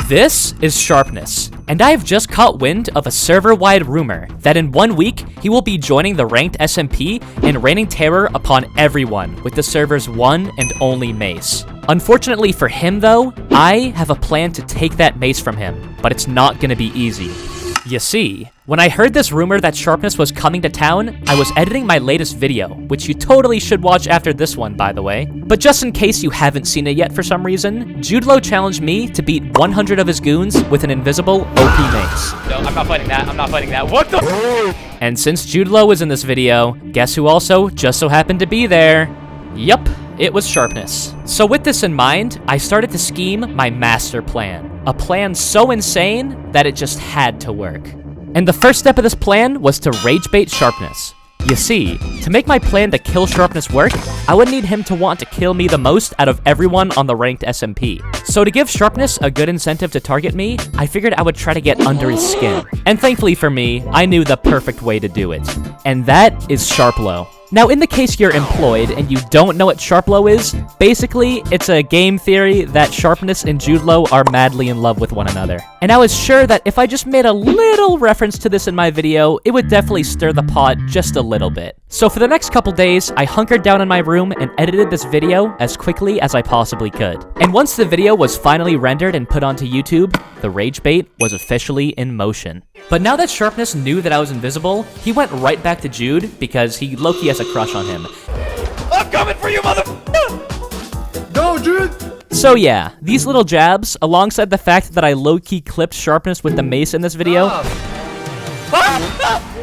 This is Sharpness, and I have just caught wind of a server-wide rumor that in 1 week, he will be joining the ranked SMP and raining terror upon everyone with the server's one and only mace. Unfortunately for him though, I have a plan to take that mace from him, but it's not gonna be easy. You see, when I heard this rumor that Sharpness was coming to town, I was editing my latest video, which you totally should watch after this one, by the way. But just in case you haven't seen it yet for some reason, JudeLow challenged me to beat 100 of his goons with an invisible OP mace. No, I'm not fighting that. I'm not fighting that. What the? And since JudeLow was in this video, guess who also just so happened to be there? Yup, it was Sharpness. So with this in mind, I started to scheme my master plan. A plan so insane that it just had to work. And the first step of this plan was to Ragebait Sharpness. You see, to make my plan to kill Sharpness work, I would need him to want to kill me the most out of everyone on the ranked SMP. So to give Sharpness a good incentive to target me, I figured I would try to get under his skin. And thankfully for me, I knew the perfect way to do it. And that is Sharplow. Now, in the case you're employed and you don't know what Sharplow is, basically, it's a game theory that Sharpness and JudeLow are madly in love with one another. And I was sure that if I just made a little reference to this in my video, it would definitely stir the pot just a little bit. So for the next couple days, I hunkered down in my room and edited this video as quickly as I possibly could. And once the video was finally rendered and put onto YouTube, the rage bait was officially in motion. But now that Sharpness knew that I was invisible, he went right back to Jude because he low-key has a crush on him. I'm coming for you, mother. Go, Jude! So yeah, these little jabs, alongside the fact that I low-key clipped Sharpness with the mace in this video,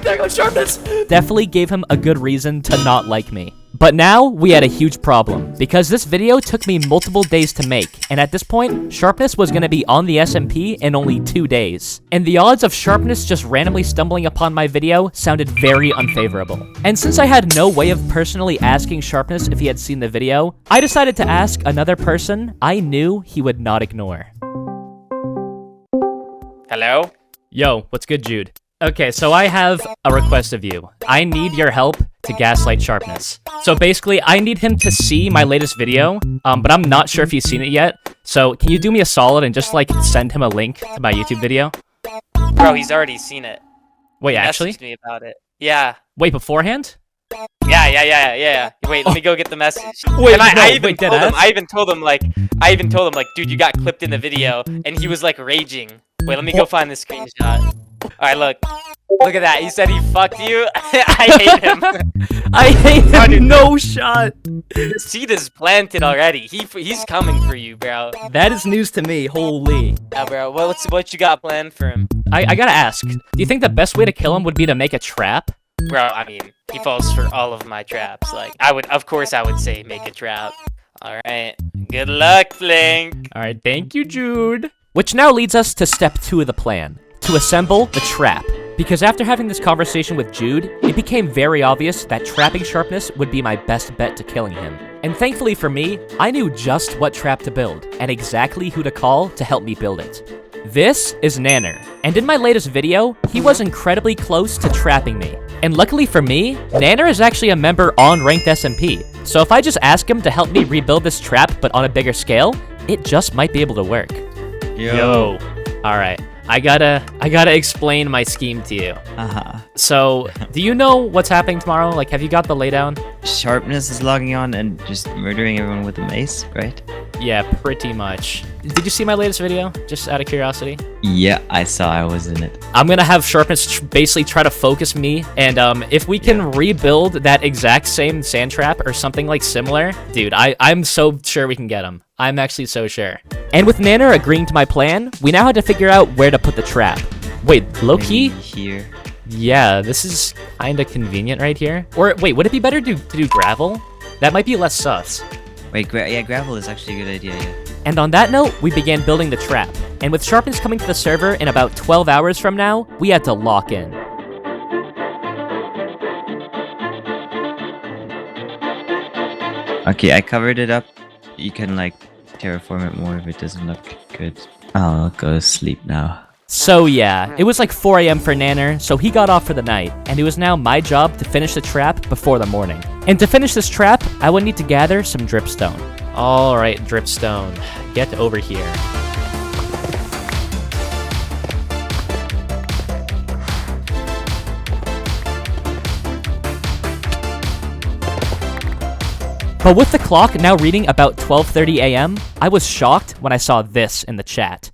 There goes Sharpness! definitely gave him a good reason to not like me. But now, we had a huge problem, because this video took me multiple days to make, and at this point, Sharpness was gonna be on the SMP in only 2 days. And the odds of Sharpness just randomly stumbling upon my video sounded very unfavorable. And since I had no way of personally asking Sharpness if he had seen the video, I decided to ask another person I knew he would not ignore. Hello? Yo, what's good, Jude? Okay, so I have a request of you. I need your help to gaslight Sharpness. So basically, I need him to see my latest video, but I'm not sure if he's seen it yet. So can you do me a solid and just, like, send him a link to my YouTube video? Bro, he's already seen it. Wait, He actually? messaged me about it. Yeah. Wait, beforehand? Yeah. Wait, let me go get the message. Wait, and no, I even wait, told him, deadass? I even told him, like, dude, you got clipped in the video, and he was, like, raging. Wait, let me go find the screenshot. Alright, look at that. He said he fucked you. I hate him. I hate him, no shot! The seed is planted already. He's coming for you, bro. That is news to me, holy. Yeah, bro. What you got planned for him? I gotta ask, do you think the best way to kill him would be to make a trap? Bro, I mean, he falls for all of my traps. Like, of course I would say make a trap. Alright. Good luck, Flanke. Alright, thank you, Jude. Which now leads us to step 2 of the plan, to assemble the trap. Because after having this conversation with Jude, it became very obvious that trapping Sharpness would be my best bet to killing him. And thankfully for me, I knew just what trap to build, and exactly who to call to help me build it. This is Nanor, and in my latest video, he was incredibly close to trapping me. And luckily for me, Nanor is actually a member on ranked SMP, so if I just ask him to help me rebuild this trap but on a bigger scale, it just might be able to work. Yo. Alright. I gotta explain my scheme to you. So, do you know what's happening tomorrow? Like, have you got the laydown? Sharpness is logging on and just murdering everyone with a mace, right? Yeah, pretty much. Did you see my latest video? Just out of curiosity? Yeah, I saw. I was in it. I'm gonna have Sharpness basically try to focus me, and if we can rebuild that exact same sand trap or something like similar, dude, I'm so sure we can get him. I'm actually so sure. And with Nanor agreeing to my plan, we now had to figure out where to put the trap. Wait, low-key? Maybe here. Yeah, this is kinda convenient right here. Or wait, would it be better to do gravel? That might be less sus. Wait, gravel is actually a good idea, yeah. And on that note, we began building the trap. And with Sharpness coming to the server in about 12 hours from now, we had to lock in. Okay, I covered it up. You can, like, terraform it more if it doesn't look good. I'll go to sleep now. So yeah, it was like 4 AM for Nanor, so he got off for the night, and it was now my job to finish the trap before the morning. And to finish this trap, I would need to gather some dripstone. Alright, dripstone, get over here. But with the clock now reading about 12:30 a.m., I was shocked when I saw this in the chat.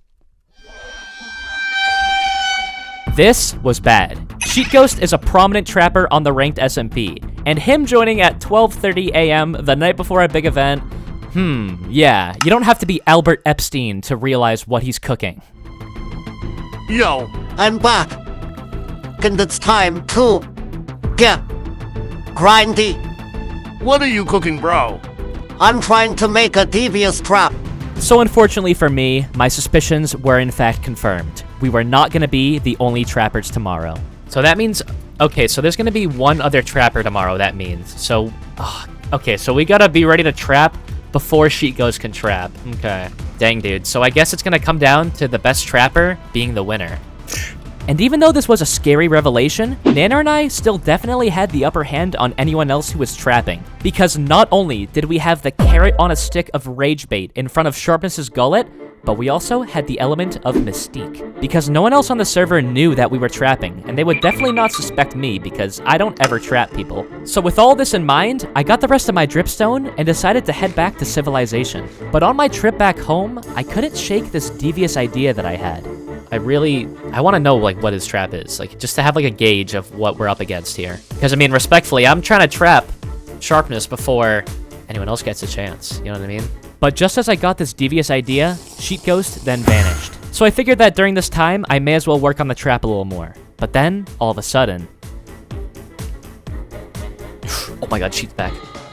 This was bad. Sheet Ghost is a prominent trapper on the ranked SMP, and him joining at 12:30 a.m. the night before a big event, yeah, you don't have to be Albert Epstein to realize what he's cooking. Yo, I'm back. And it's time to get grindy. What are you cooking, bro? I'm trying to make a devious trap. So unfortunately for me, my suspicions were in fact confirmed. We were not going to be the only trappers tomorrow. So that means, okay, so there's going to be one other trapper tomorrow, that means. So, okay, so we got to be ready to trap before Sheet Ghost can trap. Okay. Dang, dude. So I guess it's going to come down to the best trapper being the winner. And even though this was a scary revelation, Nanor and I still definitely had the upper hand on anyone else who was trapping. Because not only did we have the carrot on a stick of Ragebait in front of Sharpness's gullet, but we also had the element of mystique. Because no one else on the server knew that we were trapping, and they would definitely not suspect me because I don't ever trap people. So with all this in mind, I got the rest of my dripstone and decided to head back to civilization. But on my trip back home, I couldn't shake this devious idea that I had. I want to know, like, what his trap is. Like, just to have, like, a gauge of what we're up against here. Because, I mean, respectfully, I'm trying to trap Sharpness before anyone else gets a chance. You know what I mean? But just as I got this devious idea, Sheet Ghost then vanished. So I figured that during this time, I may as well work on the trap a little more. But then, all of a sudden... Oh my god, Sheet's back.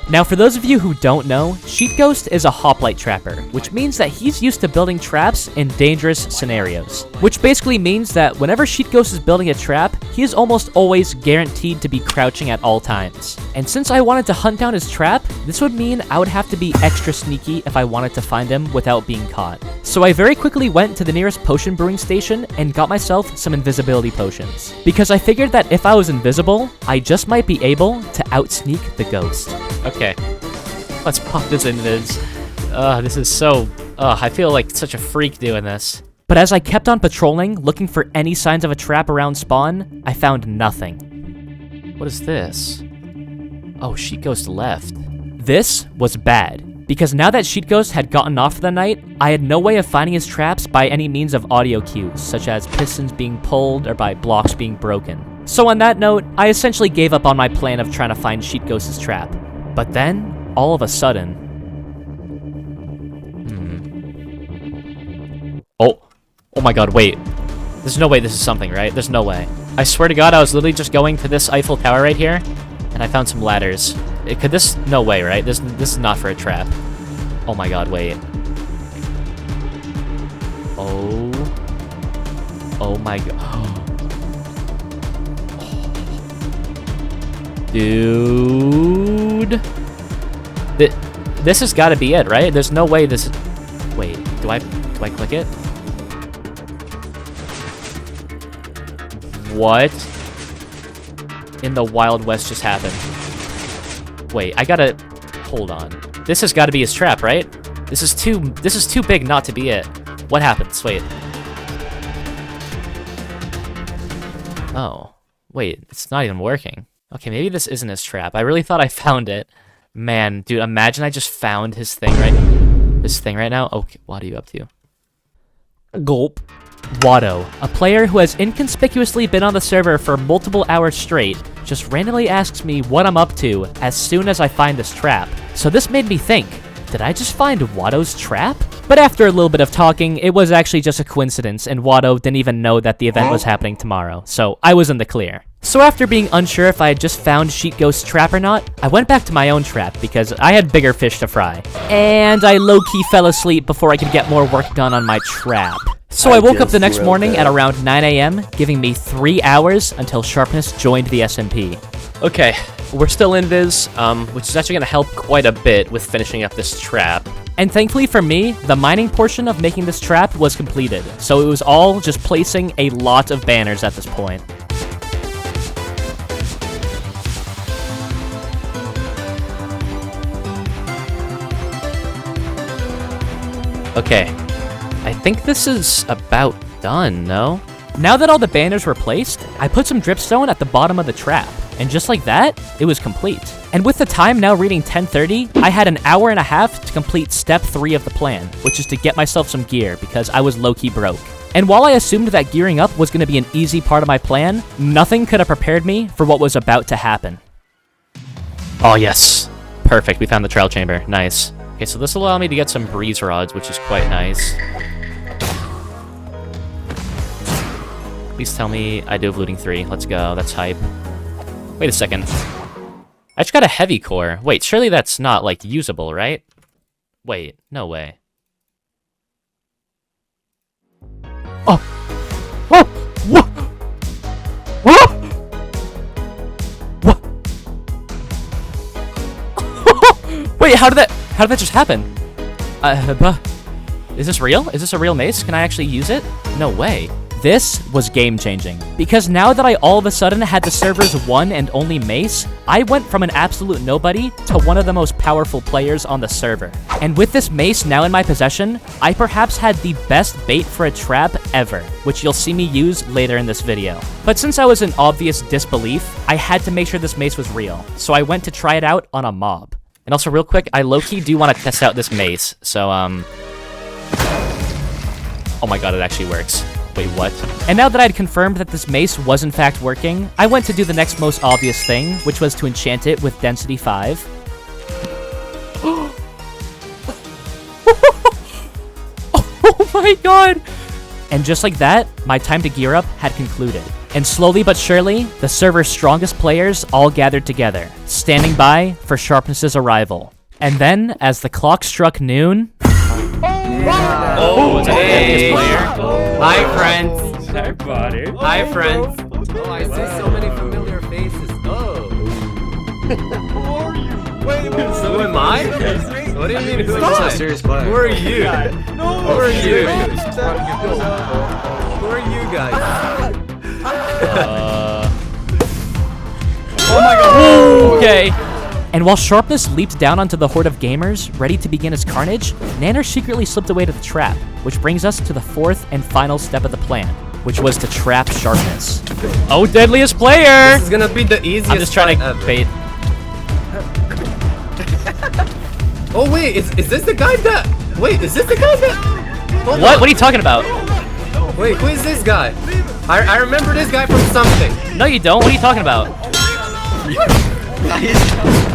Now, for those of you who don't know, Sheet Ghost is a hoplite trapper, which means that he's used to building traps in dangerous scenarios. Which basically means that whenever Sheet Ghost is building a trap, he is almost always guaranteed to be crouching at all times. And since I wanted to hunt down his trap, this would mean I would have to be extra sneaky if I wanted to find him without being caught. So I very quickly went to the nearest potion brewing station and got myself some invisibility potions. Because I figured that if I was invisible, I just might be able to outsneak the ghost. Okay, let's pop this in this. This is so... I feel like such a freak doing this. But as I kept on patrolling, looking for any signs of a trap around spawn, I found nothing. What is this? Oh, Sheet Ghost left. This was bad, because now that Sheet Ghost had gotten off for the night, I had no way of finding his traps by any means of audio cues, such as pistons being pulled or by blocks being broken. So on that note, I essentially gave up on my plan of trying to find Sheet Ghost's trap. But then, all of a sudden... Oh my god, wait. There's no way this is something, right? There's no way. I swear to god, I was literally just going to this Eiffel Tower right here, and I found some ladders. Could this... No way, right? This is not for a trap. Oh my god, wait. Oh my god. Dude. This has got to be it, right? There's no way this... Wait, do I click it? What in the Wild West just happened? Wait, I gotta... Hold on. This has got to be his trap, right? This is too big not to be it. What happens? Wait. Oh. Wait, it's not even working. Okay, maybe this isn't his trap. I really thought I found it. Man, dude, imagine I just found his thing right now. Okay, what are you up to? Gulp. Watto, a player who has inconspicuously been on the server for multiple hours straight, just randomly asks me what I'm up to as soon as I find this trap. So this made me think, did I just find Watto's trap? But after a little bit of talking, it was actually just a coincidence, and Watto didn't even know that the event was happening tomorrow, so I was in the clear. So after being unsure if I had just found Sheet Ghost's trap or not, I went back to my own trap because I had bigger fish to fry. And I low-key fell asleep before I could get more work done on my trap. So I woke up the next morning at around 9 a.m., giving me 3 hours until Sharpness joined the SMP. Okay, we're still in Viz, which is actually going to help quite a bit with finishing up this trap. And thankfully for me, the mining portion of making this trap was completed, so it was all just placing a lot of banners at this point. Okay, I think this is about done, no? Now that all the banners were placed, I put some dripstone at the bottom of the trap. And just like that, it was complete. And with the time now reading 10:30, I had an hour and a half to complete step 3 of the plan, which is to get myself some gear because I was low-key broke. And while I assumed that gearing up was going to be an easy part of my plan, nothing could have prepared me for what was about to happen. Oh yes. Perfect, we found the trial chamber. Nice. Okay, so this will allow me to get some breeze rods, which is quite nice. Please tell me I do have looting 3. Let's go, that's hype. Wait a second. I just got a heavy core. Wait, surely that's not, like, usable, right? Wait, no way. Oh! Oh! What? What? What? Wait, how did that just happen? Is this real? Is this a real mace? Can I actually use it? No way. This was game-changing, because now that I all of a sudden had the server's one and only mace, I went from an absolute nobody to one of the most powerful players on the server. And with this mace now in my possession, I perhaps had the best bait for a trap ever, which you'll see me use later in this video. But since I was in obvious disbelief, I had to make sure this mace was real, so I went to try it out on a mob. And also real quick, I low-key do want to test out this mace, so oh my god, it actually works. Wait, what? And now that I'd confirmed that this mace was in fact working, I went to do the next most obvious thing, which was to enchant it with density 5. Oh my god! And just like that, my time to gear up had concluded. And slowly but surely, the server's strongest players all gathered together, standing by for Sharpness's arrival. And then, as the clock struck noon... Oh, hey! Hi, friends. Hi, buddy. Hi, friends. Oh, I see so many familiar faces. Oh. Who are you? Wait, Who am I? What do you mean, who am I? serious player. Who are you? No. Who are you? Who are you guys? Oh my god. Okay. And while Sharpness leaped down onto the horde of gamers, ready to begin his carnage, Nanor secretly slipped away to the trap, which brings us to the 4th and final step of the plan, which was to trap Sharpness. Oh, deadliest player! This is gonna be the easiest. I'm just trying to ever. bait. Oh wait, is this the guy that? Wait, is this the guy that? Hold What? on. What are you talking about? Wait, who is this guy? I remember this guy from something. No, you don't. What are you talking about?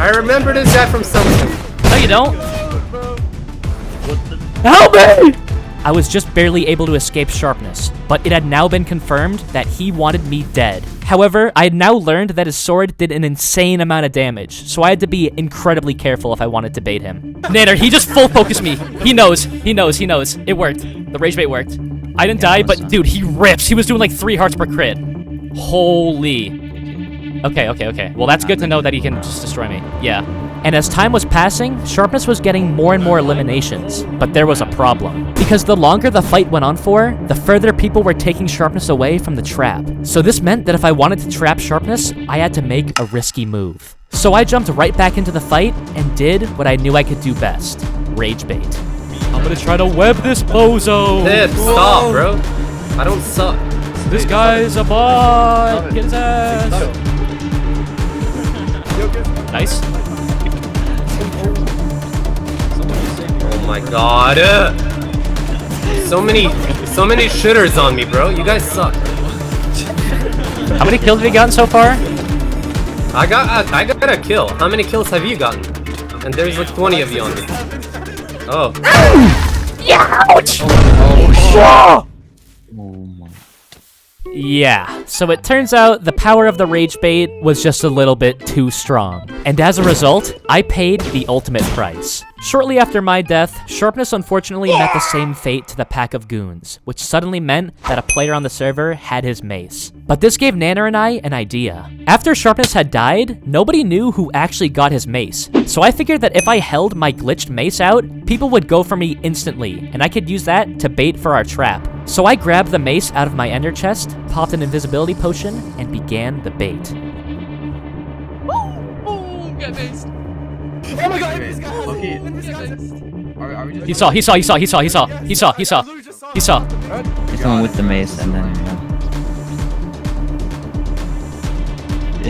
I remember this guy from something. No, you don't. Help me! I was just barely able to escape Sharpness, but it had now been confirmed that he wanted me dead. However, I had now learned that his sword did an insane amount of damage, so I had to be incredibly careful if I wanted to bait him. Nanor, he just full focused me. He knows. He knows. He knows. It worked. The rage bait worked. I didn't die, but dude, he rips. He was doing like 3 hearts per crit. Holy. Okay. Well, that's good to know that he can just destroy me. Yeah. And as time was passing, Sharpness was getting more and more eliminations. But there was a problem. Because the longer the fight went on for, the further people were taking Sharpness away from the trap. So this meant that if I wanted to trap Sharpness, I had to make a risky move. So I jumped right back into the fight and did what I knew I could do best. Rage bait. I'm gonna try to web this bozo! Tip, stop, bro. I don't suck. This guy's a bot! Get his ass! Nice. Oh my god. So many shooters on me, bro. You guys suck. How many kills have you gotten so far? I got a kill. How many kills have you gotten? And there's like 20 of you on me. Oh. Ouch! Oh my. Yeah, so it turns out the power of the rage bait was just a little bit too strong. And as a result, I paid the ultimate price. Shortly after my death, Sharpness unfortunately met the same fate to the pack of goons, which suddenly meant that a player on the server had his mace. But this gave Nanor and I an idea. After Sharpness had died, nobody knew who actually got his mace. So I figured that if I held my glitched mace out, people would go for me instantly, and I could use that to bait for our trap. So I grabbed the mace out of my ender chest, popped an invisibility potion, and began the bait. Oh my god, this guy has Okay. He saw. It's someone with the mace and then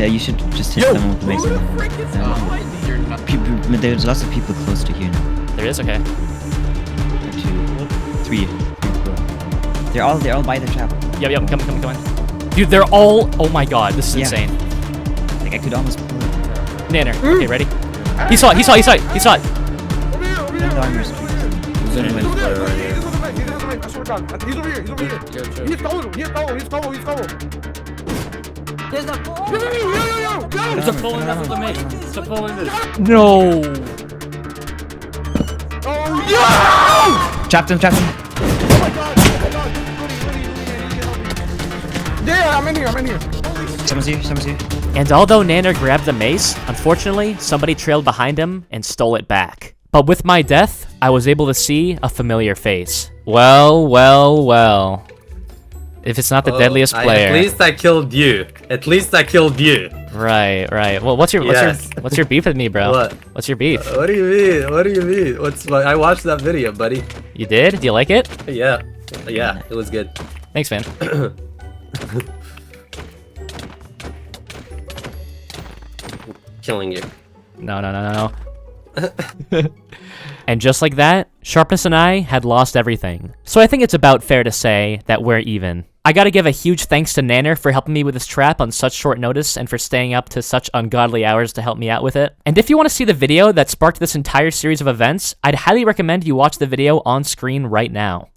You should just hit someone with the mace. There's lots of people close to here now. There is, okay. 2, 3, 4. They're all by the trap. Yep, come on. Dude, they're all, oh my god, this is Yeah. insane. Like I could almost pull it. Nanor, okay, ready? He saw it. And the armor streaks. He's over here. He's cover. It's a pulling that's what the mace. It's a pulling this. No. Trapped him. Yeah, I'm in here. Someone's here. And although Nanor grabbed the mace, unfortunately, somebody trailed behind him and stole it back. But with my death, I was able to see a familiar face. Well. If it's not the deadliest player. At least I killed you. Right. Well, what's your beef with me, bro? What? What's your beef? What do you mean? I watched that video, buddy. You did? Do you like it? Yeah, it was good. Thanks, man. Killing you. No. And just like that, Sharpness and I had lost everything. So I think it's about fair to say that we're even. I gotta give a huge thanks to Nanor for helping me with this trap on such short notice and for staying up to such ungodly hours to help me out with it. And if you want to see the video that sparked this entire series of events, I'd highly recommend you watch the video on screen right now.